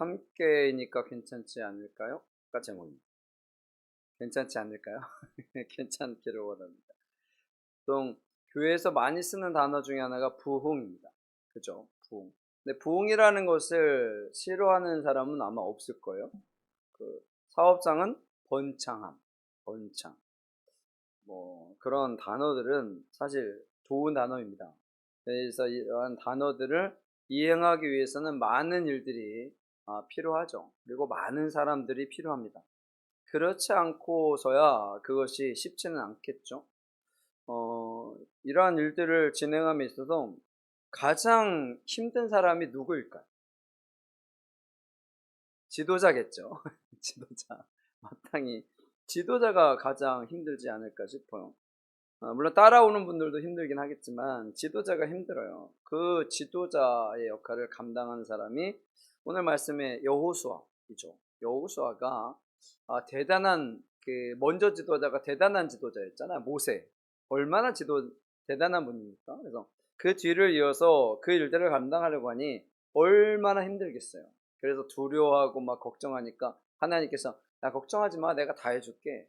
함께이니까 괜찮지 않을까요? 가 제목입니다. 괜찮지 않을까요? 괜찮기를 원합니다. 보통 교회에서 많이 쓰는 단어 중에 하나가 부흥입니다. 그죠? 부흥. 근데 부흥이라는 것을 싫어하는 사람은 아마 없을 거예요. 그 사업장은 번창함, 번창. 뭐 그런 단어들은 사실 좋은 단어입니다. 그래서 이러한 단어들을 이행하기 위해서는 많은 일들이 필요하죠. 그리고 많은 사람들이 필요합니다. 그렇지 않고서야 그것이 쉽지는 않겠죠. 이러한 일들을 진행함에 있어서 가장 힘든 사람이 누구일까요? 지도자겠죠. 지도자. 마땅히 지도자가 가장 힘들지 않을까 싶어요. 물론 따라오는 분들도 힘들긴 하겠지만 지도자가 힘들어요. 그 지도자의 역할을 감당하는 사람이 오늘 말씀의 여호수아이죠. 여호수아가 대단한 먼저 지도자가 대단한 지도자였잖아요. 모세 얼마나 대단한 분입니까? 그래서 그 뒤를 이어서 그 일들을 감당하려고 하니 얼마나 힘들겠어요. 그래서 두려워하고 막 걱정하니까 하나님께서 나 걱정하지 마, 내가 다 해줄게.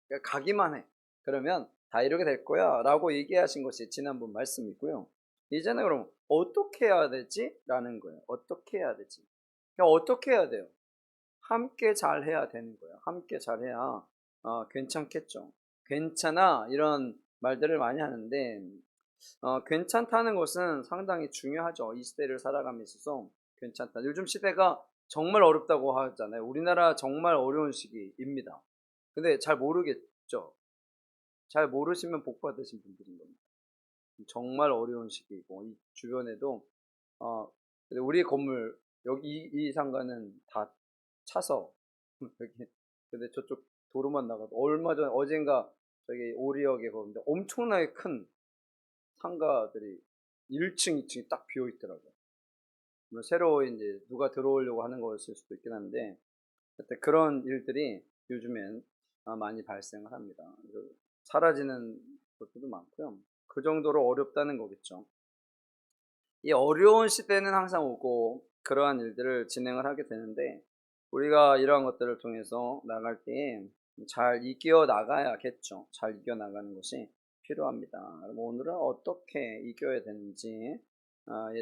그러니까 가기만 해. 그러면 다 이루게 될 거야 라고 얘기하신 것이 지난번 말씀이고요. 이제는 그럼 어떻게 해야 되지? 라는 거예요. 어떻게 해야 되지? 그러니까 어떻게 해야 돼요? 함께 잘 해야 되는 거예요. 함께 잘 해야 괜찮겠죠. 괜찮아 이런 말들을 많이 하는데 괜찮다는 것은 상당히 중요하죠. 이 시대를 살아감에 있어서 괜찮다. 요즘 시대가 정말 어렵다고 하잖아요. 우리나라 정말 어려운 시기입니다. 근데 잘 모르겠죠. 잘 모르시면 복 받으신 분들인 겁니다. 정말 어려운 시기이고 이 주변에도 근데 우리 건물 여기 이 상가는 다 차서 여기 근데 저쪽 도로만 나가도 얼마 전 어젠가 저기 오리역에 거는데 엄청나게 큰 상가들이 1층, 2층이 딱 비어 있더라고요. 물론 새로 이제 누가 들어오려고 하는 거였을 수도 있긴 한데 하여튼 그런 일들이 요즘엔 많이 발생을 합니다. 사라지는 것들도 많고요. 그 정도로 어렵다는 거겠죠. 이 어려운 시대는 항상 오고 그러한 일들을 진행을 하게 되는데 우리가 이러한 것들을 통해서 나갈 때 잘 이겨 나가야겠죠. 잘 이겨 나가는 것이 필요합니다. 그럼 오늘은 어떻게 이겨야 되는지에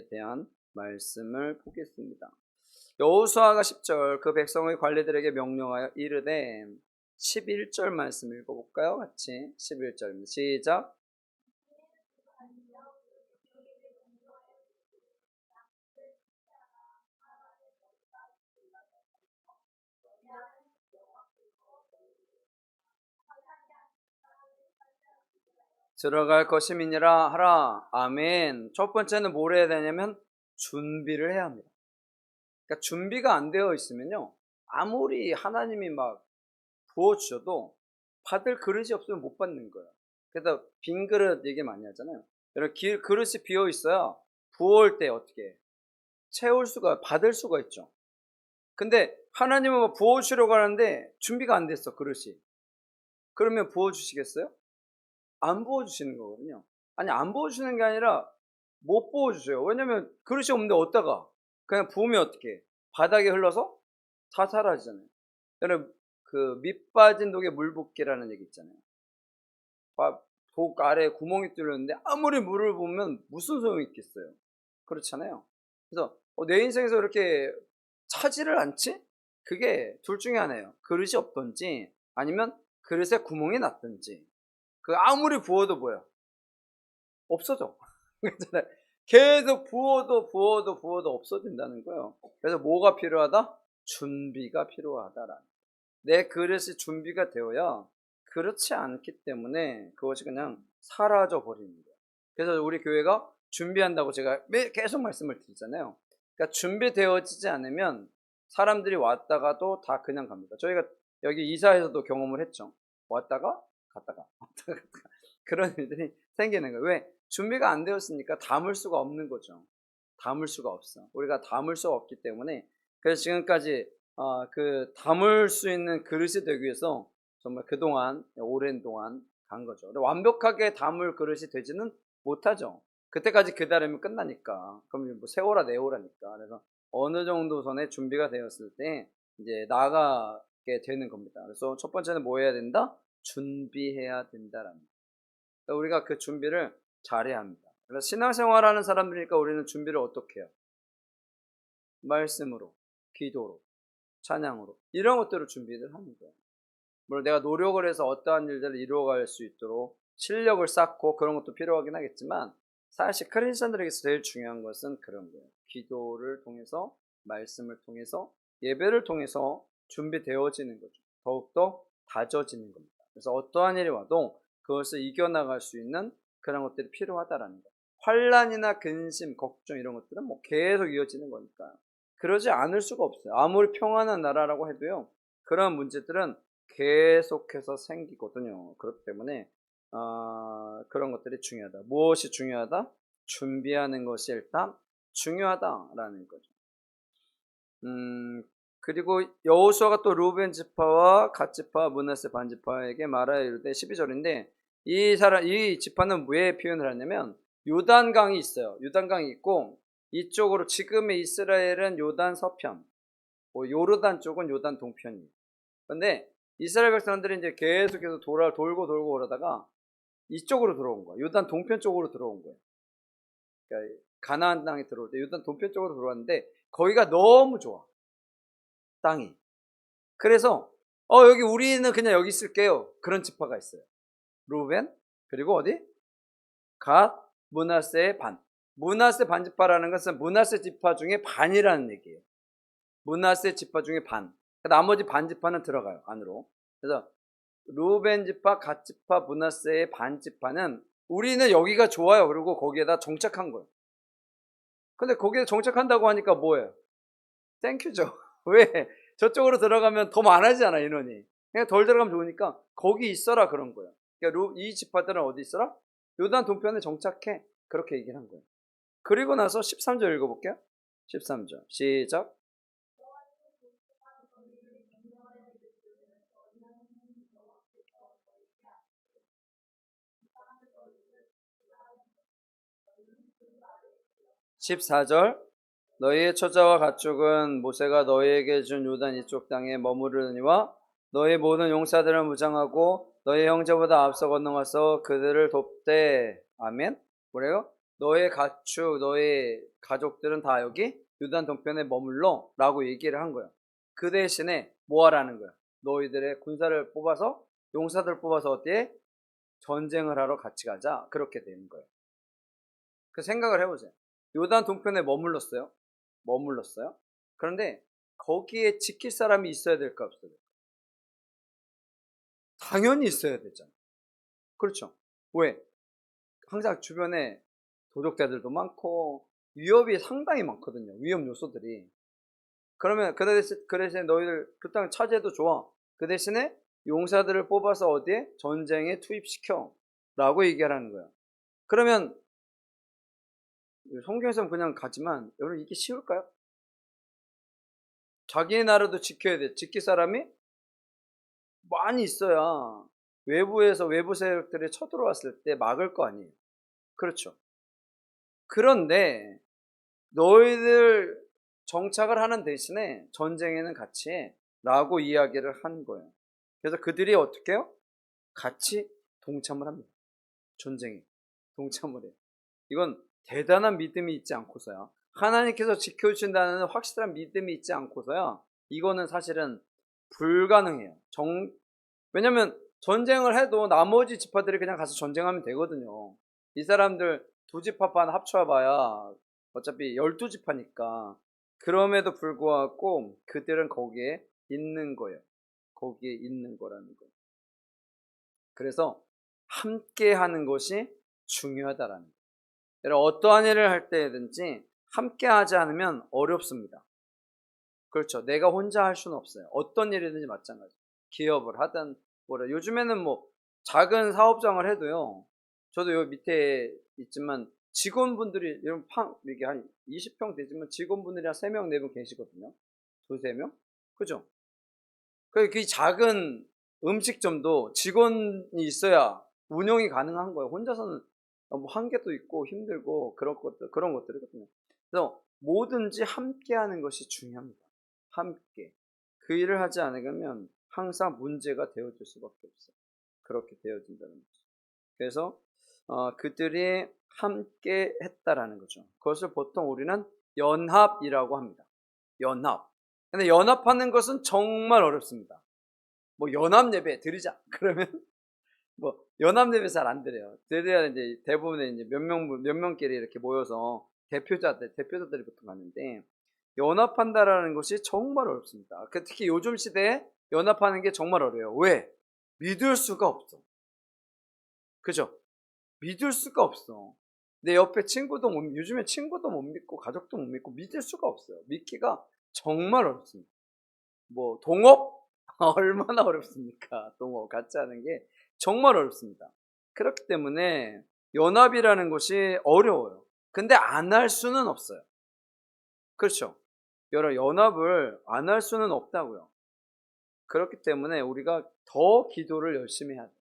대한 말씀을 보겠습니다. 여호수아가 10절 그 백성의 관리들에게 명령하여 이르되 11절 말씀 읽어볼까요? 같이 11절 시작. 들어갈 것임이니라 하라. 아멘. 첫 번째는 뭘 해야 되냐면 준비를 해야 합니다. 그러니까 준비가 안 되어 있으면요 아무리 하나님이 막 부어주셔도 받을 그릇이 없으면 못 받는 거예요. 그래서 빈 그릇 얘기 많이 하잖아요. 여러분 그릇이 비어 있어야 부어올 때 어떻게 받을 수가 있죠. 근데 하나님은 뭐 부어주시려고 하는데 준비가 안 됐어 그릇이. 그러면 부어주시겠어요? 안 부어주시는 거거든요. 아니 안 부어주시는 게 아니라 못 부어주세요. 왜냐면 그릇이 없는데 어디다가 그냥 부으면 어떻게 바닥에 흘러서 다 사라지잖아요. 여러분 밑 빠진 독에 물 붓기라는 얘기 있잖아요. 독 아래에 구멍이 뚫렸는데 아무리 물을 부으면 무슨 소용이 있겠어요. 그렇잖아요. 그래서 내 인생에서 이렇게 차지를 않지? 그게 둘 중에 하나예요. 그릇이 없던지 아니면 그릇에 구멍이 났던지. 그 아무리 부어도 뭐야? 없어져. 그렇잖아요. 계속 부어도 없어진다는 거예요. 그래서 뭐가 필요하다? 준비가 필요하다라는. 내 그릇이 준비가 되어야 그렇지 않기 때문에 그것이 그냥 사라져 버리는 거예요. 그래서 우리 교회가 준비한다고 제가 계속 말씀을 드리잖아요. 그러니까 준비되어지지 않으면 사람들이 왔다가도 다 그냥 갑니다. 저희가 여기 이사에서도 경험을 했죠. 왔다가 갔다가 왔다가 갔다가 그런 일들이 생기는 거예요. 왜? 준비가 안 되었으니까 담을 수가 없는 거죠. 담을 수가 없어. 우리가 담을 수가 없기 때문에 그래서 지금까지 담을 수 있는 그릇이 되기 위해서 정말 그동안 오랜 동안 간 거죠. 완벽하게 담을 그릇이 되지는 못하죠. 그때까지 기다리면 끝나니까. 그럼 뭐 세워라 내오라니까. 그래서 어느 정도 선에 준비가 되었을 때 이제 나가게 되는 겁니다. 그래서 첫 번째는 뭐 해야 된다? 준비해야 된다라는 거예요. 그러니까 우리가 그 준비를 잘해야 합니다. 그래서 신앙생활하는 사람들이니까 우리는 준비를 어떻게 해요? 말씀으로, 기도로, 찬양으로 이런 것들을 준비를 하는 거예요. 물론 내가 노력을 해서 어떠한 일들을 이루어갈 수 있도록 실력을 쌓고 그런 것도 필요하긴 하겠지만 사실 크리스천들에게서 제일 중요한 것은 그런 거예요. 기도를 통해서, 말씀을 통해서, 예배를 통해서 준비되어지는 거죠. 더욱더 다져지는 겁니다. 그래서 어떠한 일이 와도 그것을 이겨나갈 수 있는 그런 것들이 필요하다라는 거예요. 환난이나 근심, 걱정 이런 것들은 뭐 계속 이어지는 거니까요. 그러지 않을 수가 없어요. 아무리 평안한 나라라고 해도요. 그런 문제들은 계속해서 생기거든요. 그렇기 때문에 그런 것들이 중요하다. 무엇이 중요하다? 준비하는 것이 일단 중요하다라는 거죠. 그리고 여호수아가 또 루벤 지파와 갓 지파, 므낫세 반 지파에게 말하여 이르되 12절인데 이 지파는 왜 표현을 하냐면 요단강이 있어요. 요단강이 있고 이쪽으로 지금의 이스라엘은 요단 서편, 요르단 쪽은 요단 동편이에요. 그런데 이스라엘 백성들이 이제 계속해서 돌고 그러다가 이쪽으로 들어온 거야. 요단 동편 쪽으로 들어온 거예요. 그러니까 가나안 땅에 들어올 때 요단 동편 쪽으로 들어왔는데 거기가 너무 좋아. 땅이. 그래서 여기 우리는 그냥 여기 있을게요. 그런 지파가 있어요. 루벤 그리고 어디? 갓, 므낫세의 반. 므낫세 반지파라는 것은 므낫세 지파 중에 반이라는 얘기예요. 므낫세 지파 중에 반. 나머지 반 지파는 들어가요 안으로. 그래서 루벤 지파, 갓 지파, 므낫세의 반 지파는 우리는 여기가 좋아요. 그리고 거기에다 정착한 거예요. 근데 거기에 정착한다고 하니까 뭐예요? 땡큐죠. 왜? 저쪽으로 들어가면 더 많아지잖아 인원이. 그냥 덜 들어가면 좋으니까 거기 있어라 그런 거예요. 그러니까 이 지파들은 어디 있어라? 요단 동편에 정착해. 그렇게 얘기를 한 거예요. 그리고 나서 13절 읽어볼게요. 13절 시작. 14절 너희의 처자와 가축은 모세가 너희에게 준 요단 이쪽 땅에 머무르니와 너희 모든 용사들은 무장하고 너희 형제보다 앞서 건너가서 그들을 돕되. 아멘. 뭐래요? 너의 가축, 너의 가족들은 다 여기 요단 동편에 머물러 라고 얘기를 한 거예요. 그 대신에 뭐 하라는 거야? 너희들의 군사를 뽑아서 용사들 뽑아서 어디에? 전쟁을 하러 같이 가자. 그렇게 되는 거예요. 그 생각을 해보세요. 요단 동편에 머물렀어요. 그런데 거기에 지킬 사람이 있어야 될까 없어야 될까? 당연히 있어야 되잖아. 그렇죠. 왜? 항상 주변에 도적자들도 많고 위협이 상당히 많거든요. 위협 요소들이. 그러면 그 대신에 너희들 그 땅 차지해도 좋아. 그 대신에 용사들을 뽑아서 어디에? 전쟁에 투입시켜 라고 얘기하라는 거야. 그러면 성경에서는 그냥 가지만 여러분 이게 쉬울까요? 자기의 나라도 지켜야 돼. 지킬 사람이 많이 있어야 외부에서 외부 세력들이 쳐들어왔을 때 막을 거 아니에요. 그렇죠. 그런데 너희들 정착을 하는 대신에 전쟁에는 같이 해 라고 이야기를 한 거예요. 그래서 그들이 어떻게 해요? 같이 동참을 합니다. 전쟁에 동참을 해요. 이건 대단한 믿음이 있지 않고서야, 하나님께서 지켜주신다는 확실한 믿음이 있지 않고서야 이거는 사실은 불가능해요. 왜냐면 전쟁을 해도 나머지 지파들이 그냥 가서 전쟁하면 되거든요. 이 사람들 두 지파만 합쳐봐야 어차피 12지파니까. 그럼에도 불구하고 그들은 거기에 있는 거예요. 거기에 있는 거라는 거예요. 그래서 함께 하는 것이 중요하다라는 거예요. 여러분, 어떠한 일을 할 때든지 함께 하지 않으면 어렵습니다. 그렇죠. 내가 혼자 할 수는 없어요. 어떤 일이든지 마찬가지. 기업을 하든 뭐라. 요즘에는 뭐 작은 사업장을 해도요. 저도 여기 밑에 있지만 직원분들이 이게 한 20평 되지만 직원분들이 한 3명, 4명 계시거든요. 2, 3명? 그죠? 그 작은 음식점도 직원이 있어야 운영이 가능한 거예요. 혼자서는 뭐 한계도 있고 힘들고 그런 것들이거든요. 그래서 뭐든지 함께 하는 것이 중요합니다. 함께. 그 일을 하지 않으면 항상 문제가 되어질 수밖에 없어요. 그렇게 되어진다는 거죠. 그래서 그들이 함께 했다라는 거죠. 그것을 보통 우리는 연합이라고 합니다. 연합. 근데 연합하는 것은 정말 어렵습니다. 뭐 연합 예배 드리자 그러면 뭐 연합 예배 잘 안 드려요. 드려야 이제 대부분의 이제 몇 명끼리 이렇게 모여서 대표자들이 보통 하는데, 연합한다라는 것이 정말 어렵습니다. 특히 요즘 시대에 연합하는 게 정말 어려워요. 왜? 믿을 수가 없어. 그죠? 믿을 수가 없어. 내 옆에 요즘에 친구도 못 믿고 가족도 못 믿고 믿을 수가 없어요. 믿기가 정말 어렵습니다. 뭐 동업? 얼마나 어렵습니까? 동업 같이 하는 게 정말 어렵습니다. 그렇기 때문에 연합이라는 것이 어려워요. 근데 안 할 수는 없어요. 그렇죠? 연합을 안 할 수는 없다고요. 그렇기 때문에 우리가 더 기도를 열심히 해야 돼요.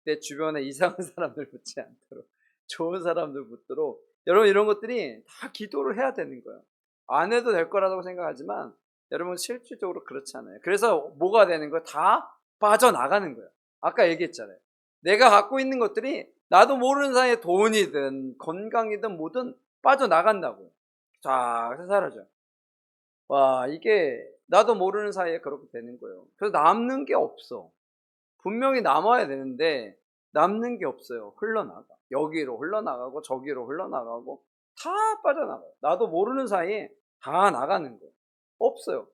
내 주변에 이상한 사람들 붙지 않도록, 좋은 사람들 붙도록, 여러분 이런 것들이 다 기도를 해야 되는 거예요. 안 해도 될 거라고 생각하지만 여러분 실질적으로 그렇지 않아요. 그래서 뭐가 되는 거예요? 다 빠져나가는 거예요. 아까 얘기했잖아요. 내가 갖고 있는 것들이 나도 모르는 사이에 돈이든 건강이든 뭐든 빠져나간다고요. 쫙 사라져요. 와, 이게 나도 모르는 사이에 그렇게 되는 거예요. 그래서 남는 게 없어. 분명히 남아야 되는데 남는 게 없어요. 흘러나가. 여기로 흘러나가고 저기로 흘러나가고 다 빠져나가요. 나도 모르는 사이에 다 나가는 거예요. 없어요.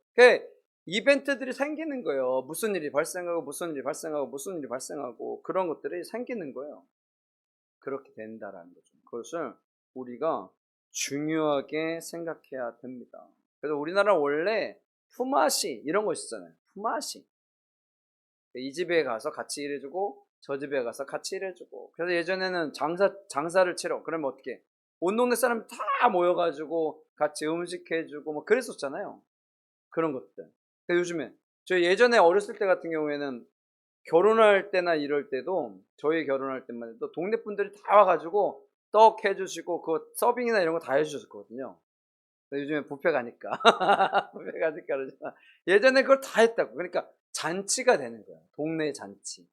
이벤트들이 생기는 거예요. 무슨 일이 발생하고 무슨 일이 발생하고 무슨 일이 발생하고 그런 것들이 생기는 거예요. 그렇게 된다라는 거죠. 그것을 우리가 중요하게 생각해야 됩니다. 그래서 우리나라 원래 품앗이 이런 거 있었잖아요. 품앗이. 이 집에 가서 같이 일해주고 저 집에 가서 같이 일해주고. 그래서 예전에는 장사를 치러 그러면 어떻게 온 동네 사람 다 모여가지고 같이 음식 해주고 뭐 그랬었잖아요. 그런 것들. 요즘에 저 예전에 어렸을 때 같은 경우에는 결혼할 때나 이럴 때도, 저희 결혼할 때만 해도 동네 분들이 다 와가지고 떡 해주시고 그 서빙이나 이런 거 다 해주셨거든요. 요즘에 뷔페 가니까 뷔페 가니까 그러지만 예전에 그걸 다 했다고. 그러니까 잔치가 되는 거야. 동네 잔치.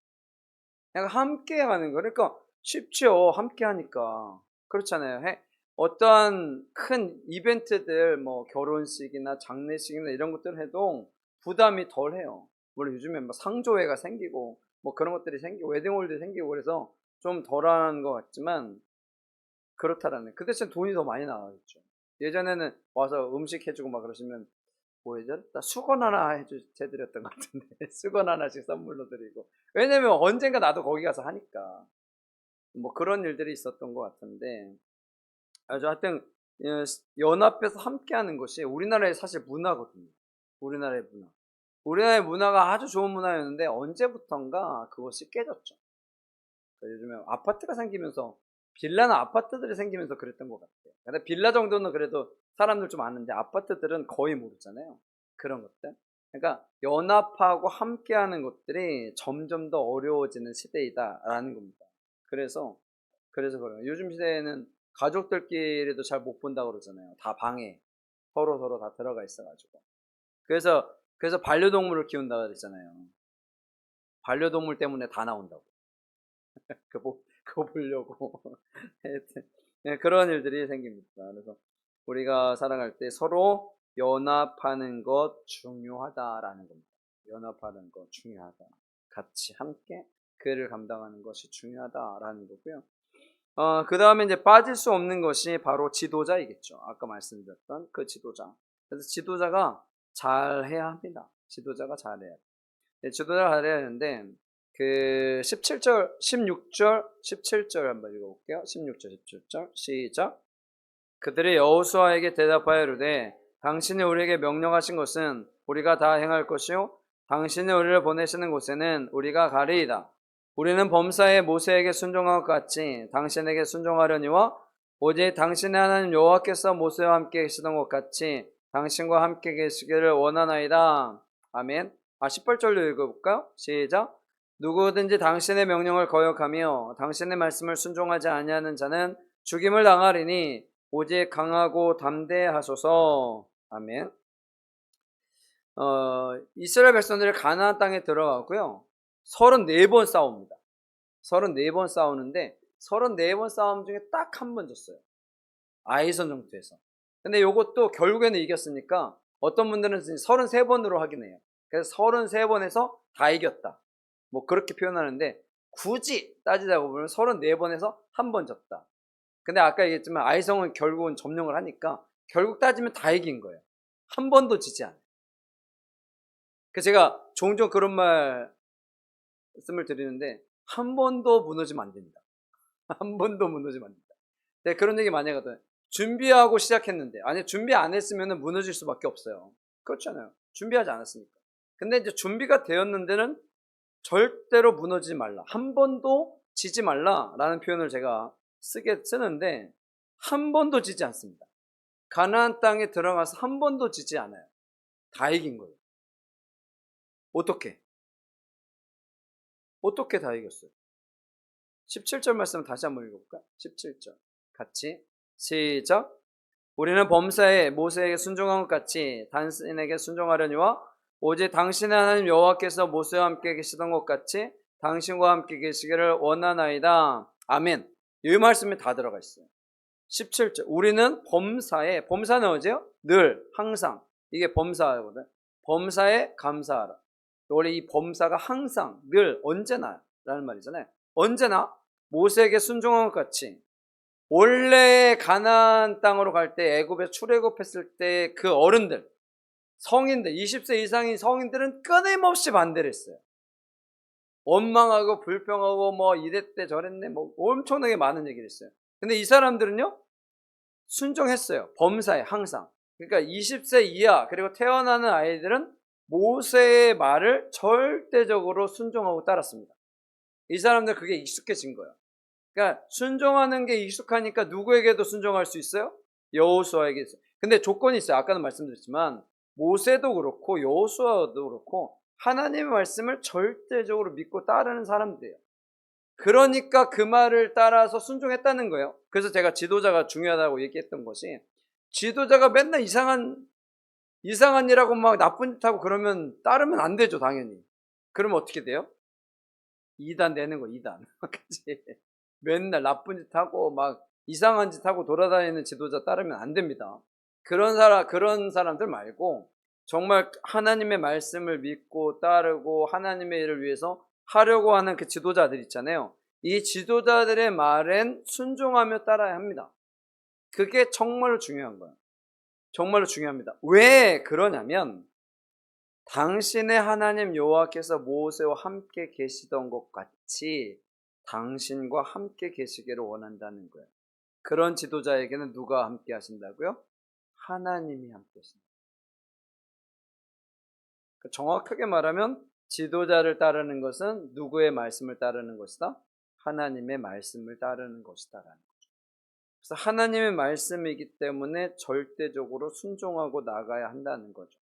그냥 함께 하는 거. 그러니까 쉽죠. 함께 하니까. 그렇잖아요. 어떠한 큰 이벤트들, 뭐 결혼식이나 장례식이나 이런 것들 해도 부담이 덜해요. 물론 요즘에 뭐 상조회가 생기고 뭐 그런 것들이 생기고 웨딩홀도 생기고 그래서 좀 덜한 것 같지만, 그렇다라는. 그 대신 돈이 더 많이 나가겠죠. 예전에는 와서 음식 해주고 막 그러시면 뭐 해드렸다? 수건 하나 해드렸던 것 같은데 수건 하나씩 선물로 드리고. 왜냐면 언젠가 나도 거기 가서 하니까. 뭐 그런 일들이 있었던 것 같은데, 아주 하여튼 연합해서 함께하는 것이 우리나라의 사실 문화거든요. 우리나라의 문화. 우리나라의 문화가 아주 좋은 문화였는데 언제부턴가 그것이 깨졌죠. 요즘에 아파트가 생기면서, 빌라나 아파트들이 생기면서 그랬던 것 같아요. 근데 빌라 정도는 그래도 사람들 좀 아는데 아파트들은 거의 모르잖아요. 그런 것들. 그러니까 연합하고 함께하는 것들이 점점 더 어려워지는 시대이다라는 겁니다. 그래서 그래요. 요즘 시대에는 가족들끼리도 잘 못 본다고 그러잖아요. 다 방에 서로 다 들어가 있어가지고. 그래서 반려동물을 키운다고 그랬잖아요. 반려동물 때문에 다 나온다고. 그거 보려고. 하여튼, 네, 그런 일들이 생깁니다. 그래서 우리가 살아갈 때 서로 연합하는 것 중요하다라는 겁니다. 연합하는 것 중요하다. 같이 함께 그 일을 감당하는 것이 중요하다라는 거고요. 그 다음에 이제 빠질 수 없는 것이 바로 지도자이겠죠. 아까 말씀드렸던 그 지도자. 그래서 지도자가 잘해야 합니다. 지도자가 잘해야 돼요. 네, 지도자가 잘해야 하는데, 그 17절, 16절, 17절 한번 읽어볼게요. 16절, 17절 시작. 그들이 여호수아에게 대답하여 이르되 당신이 우리에게 명령하신 것은 우리가 다 행할 것이요 당신이 우리를 보내시는 곳에는 우리가 가리이다. 우리는 범사에 모세에게 순종한 것 같이 당신에게 순종하려니와 오직 당신의 하나님 여호와께서 모세와 함께 계시던 것 같이 당신과 함께 계시기를 원하나이다. 아멘. 18절로 읽어볼까요? 시작. 누구든지 당신의 명령을 거역하며 당신의 말씀을 순종하지 아니하는 자는 죽임을 당하리니 오직 강하고 담대하소서. 아멘. 이스라엘 백성들이 가나안 땅에 들어가고요. 34번 싸웁니다. 34번 싸우는데 34번 싸움 중에 딱 한 번 졌어요. 아이선 정투에서. 근데 요것도 결국에는 이겼으니까 어떤 분들은 33번으로 하긴 해요. 그래서 33번에서 다 이겼다. 뭐 그렇게 표현하는데 굳이 따지자고 보면 34번에서 한 번 졌다. 근데 아까 얘기했지만 아이성은 결국은 점령을 하니까 결국 따지면 다 이긴 거예요. 한 번도 지지 않아요. 그래서 제가 종종 그런 말씀을 드리는데 한 번도 무너지면 안 됩니다. 한 번도 무너지면 안 됩니다. 네, 그런 얘기 많이 하거든요. 준비하고 시작했는데, 아니 준비 안 했으면 무너질 수밖에 없어요. 그렇잖아요. 준비하지 않았으니까. 근데 이제 준비가 되었는데는 절대로 무너지지 말라. 한 번도 지지 말라라는 표현을 제가 쓰는데 한 번도 지지 않습니다. 가나안 땅에 들어가서 한 번도 지지 않아요. 다 이긴 거예요. 어떻게 다 이겼어요? 17절 말씀 다시 한번 읽어볼까요? 17절 같이 시작. 우리는 범사에 모세에게 순종한 것 같이 당신에게 순종하려니와 오직 당신의 하나님 여호와께서 모세와 함께 계시던 것 같이 당신과 함께 계시기를 원하나이다. 아멘. 이 말씀이 다 들어가 있어요. 17절 우리는 범사에, 범사는 어제요? 늘, 항상. 이게 범사거든. 범사에 감사하라. 원래 이 범사가 항상, 늘, 언제나 라는 말이잖아요. 언제나 모세에게 순종한 것 같이 원래 가나안 땅으로 갈 때 애굽에 출애굽했을 때 그 어른들, 성인들, 20세 이상인 성인들은 끊임없이 반대를 했어요. 원망하고 불평하고 뭐 이랬대 저랬네 뭐 엄청나게 많은 얘기를 했어요. 근데 이 사람들은요 순종했어요. 범사에 항상. 그러니까 20세 이하 그리고 태어나는 아이들은 모세의 말을 절대적으로 순종하고 따랐습니다. 이 사람들 그게 익숙해진 거예요. 그러니까 순종하는 게 익숙하니까 누구에게도 순종할 수 있어요? 여호수아에게 있어요. 근데 조건이 있어요. 아까도 말씀드렸지만 모세도 그렇고 여호수아도 그렇고 하나님의 말씀을 절대적으로 믿고 따르는 사람들이에요. 그러니까 그 말을 따라서 순종했다는 거예요. 그래서 제가 지도자가 중요하다고 얘기했던 것이 지도자가 맨날 이상한 일하고 막 나쁜 짓 하고 그러면 따르면 안 되죠, 당연히. 그러면 어떻게 돼요? 2단 되는 거, 2단. 그치? 맨날 나쁜 짓 하고 막 이상한 짓 하고 돌아다니는 지도자 따르면 안 됩니다. 그런 사람들 말고 정말 하나님의 말씀을 믿고 따르고 하나님의 일을 위해서 하려고 하는 그 지도자들 있잖아요. 이 지도자들의 말엔 순종하며 따라야 합니다. 그게 정말로 중요한 거예요. 정말로 중요합니다. 왜 그러냐면 당신의 하나님 여호와께서 모세와 함께 계시던 것 같이 당신과 함께 계시기를 원한다는 거예요. 그런 지도자에게는 누가 함께 하신다고요? 하나님이 함께 하신다. 정확하게 말하면 지도자를 따르는 것은 누구의 말씀을 따르는 것이다? 하나님의 말씀을 따르는 것이다라는 거죠. 그래서 하나님의 말씀이기 때문에 절대적으로 순종하고 나가야 한다는 거죠.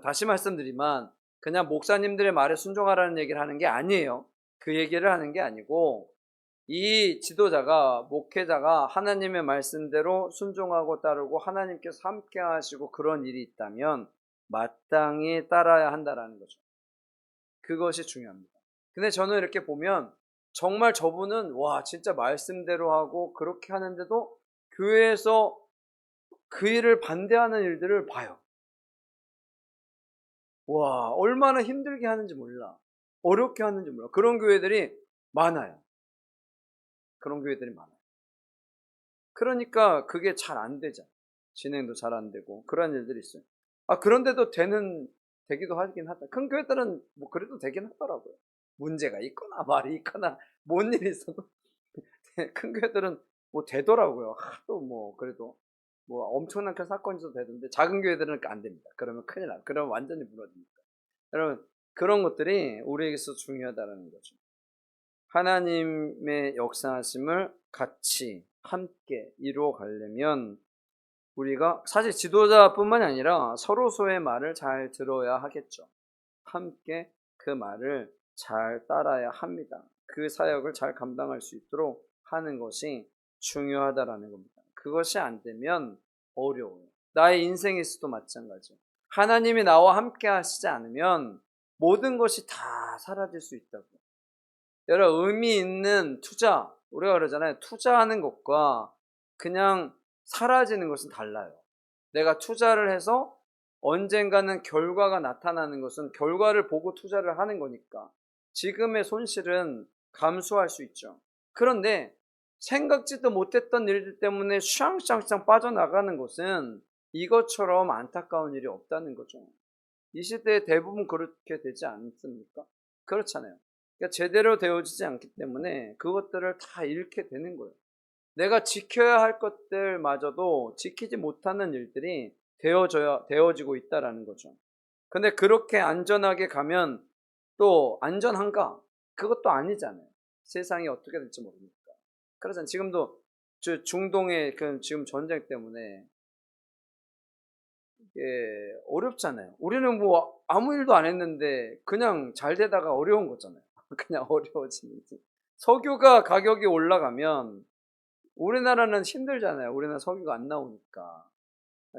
다시 말씀드리면 그냥 목사님들의 말에 순종하라는 얘기를 하는 게 아니에요. 그 얘기를 하는 게 아니고 이 지도자가 목회자가 하나님의 말씀대로 순종하고 따르고 하나님께서 함께 하시고 그런 일이 있다면 마땅히 따라야 한다라는 거죠. 그것이 중요합니다. 근데 저는 이렇게 보면 정말 저분은 와 진짜 말씀대로 하고 그렇게 하는데도 교회에서 그 일을 반대하는 일들을 봐요. 와 얼마나 힘들게 하는지 몰라. 어렵게 하는지 몰라. 그런 교회들이 많아요. 그런 교회들이 많아요. 그러니까 그게 잘 안 되죠. 진행도 잘 안 되고 그런 일들이 있어요. 그런데도 되기도 하긴 하다. 큰 교회들은 뭐 그래도 되긴 하더라고요. 문제가 있거나 말이 있거나 뭔 일이 있어도 큰 교회들은 뭐 되더라고요. 하도 뭐 그래도 뭐 엄청난 큰 사건이 있어도 되던데 작은 교회들은 안 됩니다. 그러면 큰일 나요. 그러면 완전히 무너집니다. 여러분 그런 것들이 우리에게서 중요하다는 거죠. 하나님의 역사하심을 같이 함께 이루어 가려면 우리가 사실 지도자뿐만 아니라 서로서의 말을 잘 들어야 하겠죠. 함께 그 말을 잘 따라야 합니다. 그 사역을 잘 감당할 수 있도록 하는 것이 중요하다라는 겁니다. 그것이 안 되면 어려워요. 나의 인생에서도 마찬가지예요. 하나님이 나와 함께 하시지 않으면 모든 것이 다 사라질 수 있다고. 여러분, 의미 있는 투자, 우리가 그러잖아요. 투자하는 것과 그냥 사라지는 것은 달라요. 내가 투자를 해서 언젠가는 결과가 나타나는 것은 결과를 보고 투자를 하는 거니까 지금의 손실은 감수할 수 있죠. 그런데 생각지도 못했던 일들 때문에 샹샹샹 빠져나가는 것은 이것처럼 안타까운 일이 없다는 거죠. 이 시대에 대부분 그렇게 되지 않습니까? 그렇잖아요. 그러니까 제대로 되어지지 않기 때문에 그것들을 다 잃게 되는 거예요. 내가 지켜야 할 것들마저도 지키지 못하는 일들이 되어지고 있다라는 거죠. 근데 그렇게 안전하게 가면 또 안전한가? 그것도 아니잖아요. 세상이 어떻게 될지 모르니까. 그렇잖아요. 지금도 중동의 지금 전쟁 때문에 어렵잖아요. 우리는 뭐 아무 일도 안 했는데 그냥 잘 되다가 어려운 거잖아요. 그냥 어려워지는 지 석유가 가격이 올라가면 우리나라는 힘들잖아요. 우리나라 석유가 안 나오니까.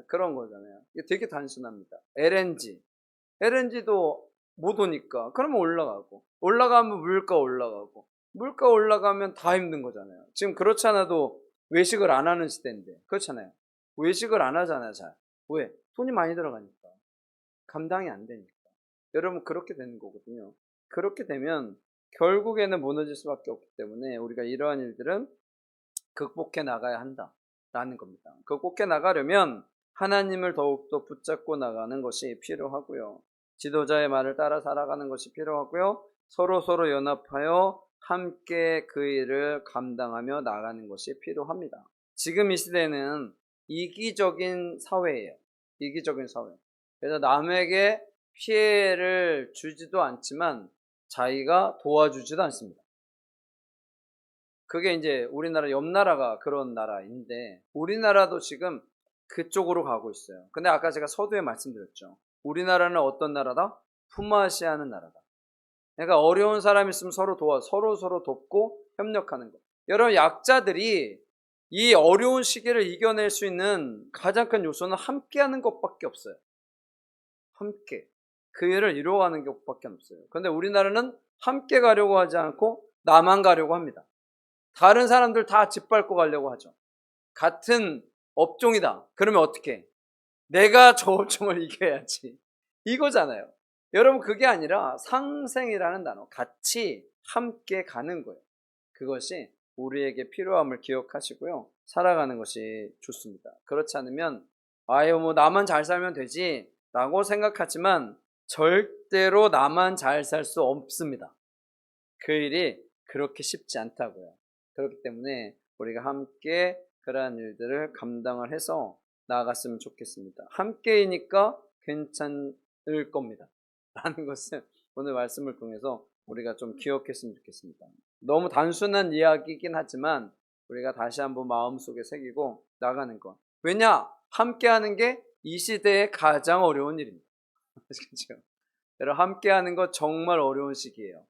그런 거잖아요. 이게 되게 단순합니다. LNG도 못 오니까 그러면 올라가면 물가 올라가고 물가 올라가면 다 힘든 거잖아요. 지금 그렇지 않아도 외식을 안 하는 시대인데 그렇잖아요. 외식을 안 하잖아요. 잘. 왜? 돈이 많이 들어가니까. 감당이 안 되니까. 여러분, 그렇게 되는 거거든요. 그렇게 되면 결국에는 무너질 수밖에 없기 때문에 우리가 이러한 일들은 극복해 나가야 한다라는 겁니다. 극복해 나가려면 하나님을 더욱더 붙잡고 나가는 것이 필요하고요. 지도자의 말을 따라 살아가는 것이 필요하고요. 서로 연합하여 함께 그 일을 감당하며 나가는 것이 필요합니다. 지금 이 시대는 이기적인 사회예요. 이기적인 사회. 그래서 남에게 피해를 주지도 않지만 자기가 도와주지도 않습니다. 그게 이제 우리나라 옆 나라가 그런 나라인데 우리나라도 지금 그쪽으로 가고 있어요. 근데 아까 제가 서두에 말씀드렸죠. 우리나라는 어떤 나라다? 품앗이하는 나라다. 그러니까 어려운 사람 있으면 서로 돕고 협력하는 거. 여러분, 약자들이 이 어려운 시기를 이겨낼 수 있는 가장 큰 요소는 함께하는 것밖에 없어요. 함께 그 일을 이루어가는 것밖에 없어요. 그런데 우리나라는 함께 가려고 하지 않고 나만 가려고 합니다. 다른 사람들 다 짓밟고 가려고 하죠. 같은 업종이다. 그러면 어떻게? 내가 저 업종을 이겨야지. 이거잖아요. 여러분, 그게 아니라 상생이라는 단어, 같이 함께 가는 거예요. 그것이 우리에게 필요함을 기억하시고요. 살아가는 것이 좋습니다. 그렇지 않으면 아유 뭐 나만 잘 살면 되지 라고 생각하지만 절대로 나만 잘 살 수 없습니다. 그 일이 그렇게 쉽지 않다고요. 그렇기 때문에 우리가 함께 그러한 일들을 감당을 해서 나아갔으면 좋겠습니다. 함께이니까 괜찮을 겁니다. 라는 것을 오늘 말씀을 통해서 우리가 좀 기억했으면 좋겠습니다. 너무 단순한 이야기이긴 하지만 우리가 다시 한번 마음속에 새기고 나가는 것. 왜냐? 함께하는 게 이 시대의 가장 어려운 일입니다. 그렇죠? 여러분, 함께하는 거 정말 어려운 시기예요.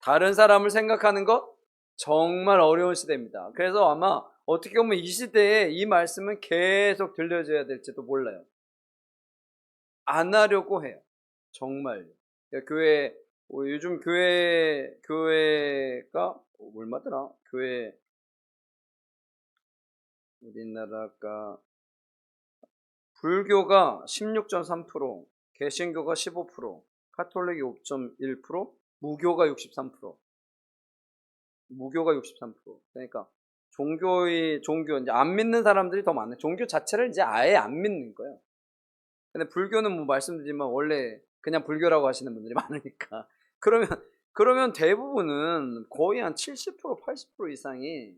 다른 사람을 생각하는 것 정말 어려운 시대입니다. 그래서 아마 어떻게 보면 이 시대에 이 말씀은 계속 들려줘야 될지도 몰라요. 안 하려고 해요. 정말. 교회, 요즘 교회가 얼마더라? 교회, 우리나라가 불교가 16.3%, 개신교가 15%, 카톨릭이 5.1%, 무교가 63%. 무교가 63%. 그러니까 종교 이제 안 믿는 사람들이 더 많아요. 종교 자체를 이제 아예 안 믿는 거예요. 근데 불교는 뭐 말씀드리지만 원래 그냥 불교라고 하시는 분들이 많으니까. 그러면 대부분은 거의 한 70%, 80% 이상이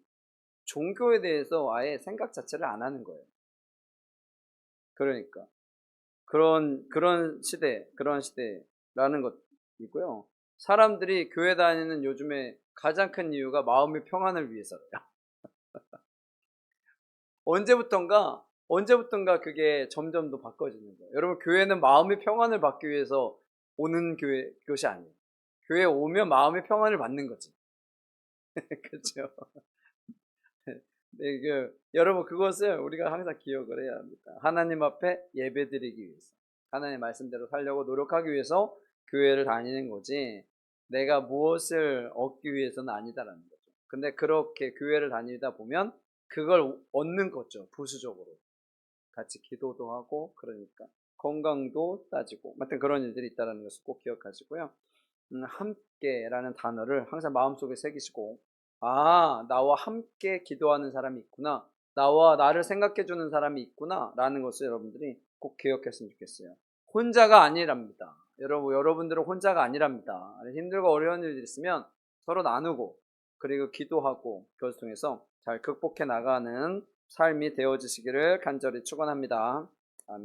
종교에 대해서 아예 생각 자체를 안 하는 거예요. 그러니까 그런 시대라는 것이고요. 사람들이 교회 다니는 요즘에 가장 큰 이유가 마음의 평안을 위해서예요. 언제부턴가 그게 점점 더 바꿔지는 거예요. 여러분, 교회는 마음의 평안을 받기 위해서 오는 교시 아니에요. 교회에 오면 마음의 평안을 받는 거지. 그렇죠. 네, 여러분 그것을 우리가 항상 기억을 해야 합니다. 하나님 앞에 예배드리기 위해서, 하나님 말씀대로 살려고 노력하기 위해서 교회를 다니는 거지, 내가 무엇을 얻기 위해서는 아니다라는 거죠. 근데 그렇게 교회를 다니다 보면 그걸 얻는 거죠. 부수적으로 같이 기도도 하고, 그러니까 건강도 따지고, 하여튼 그런 일들이 있다는 것을 꼭 기억하시고요. 함께라는 단어를 항상 마음속에 새기시고, 나와 함께 기도하는 사람이 있구나, 나와 나를 생각해 주는 사람이 있구나 라는 것을 여러분들이 꼭 기억했으면 좋겠어요. 혼자가 아니랍니다. 여러분들은 혼자가 아니랍니다. 힘들고 어려운 일이 있으면 서로 나누고, 그리고 기도하고, 그것을 통해서 잘 극복해 나가는 삶이 되어지시기를 간절히 축원합니다. 아멘.